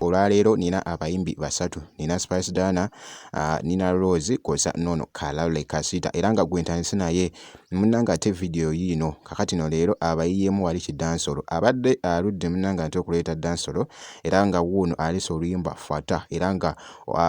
olwaleero nina abayimbi basatu, nina Spice Dana, nina Rose kosa nono Kalale Kasita era nga gwentandise naye munnanga ate video yino kakati no leero abayiyemu wali kidansolo abadde aludde munnanga ate okuleeta dansolo era nga wuuno alisa oluyimba Fata era nga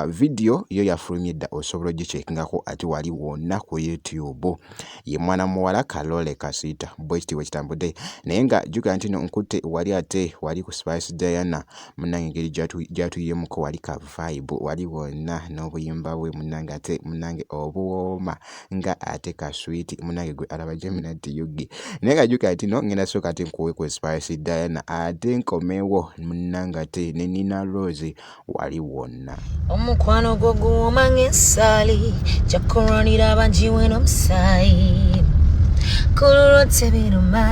video yo yafulumye dda osobola ogiceekingako ate wali wonna ku YouTube ye mwana muwala Kalole Kasita bwekiti wekitambudde naye nga jjukira nti no nkutte wali ate wali ku Spice Diana munnanga engeri gyatuyiyemuko wali ka vibe wali wonna n'obuyimba bwe munnanga ate munnange obuwooma nga ate ka sweet munnange gwe alaba Gemini Yugi naye nga jjukira nti no ngenda sooka ate nkuwe ku Spice Diana ate nkomewo munnanga ate ne Nina Rose wali wonna omukwano gwo guwooma ng'essaali kyakuronira banjiwe n'omusaayi kululotse biruma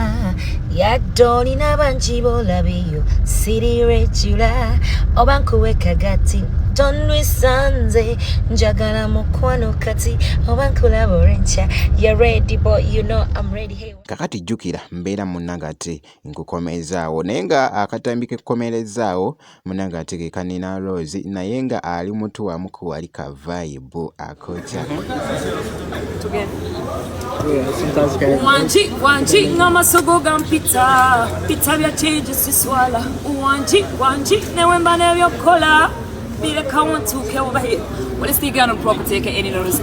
yadde n'abangi bolabiyo siri regula oba nkuwe kagati tonwisanze njagala mukwano kati oba nkulaba orenkya ya ready boy you know I'm ready hey. Kakati jjukira mbeera munnanga ate nkukomeezaawo naye nga akatambi ke kukomerezaawo munnanga ate ke ka Nina Rose naye nga ali mutu wamu ku wali ka vibe akotya wanji ng'amasogo gampita pita bya kyejo siswala wanji newemba n'ebyokukola bireka wontuuke oba here. What is the gun on property any notice?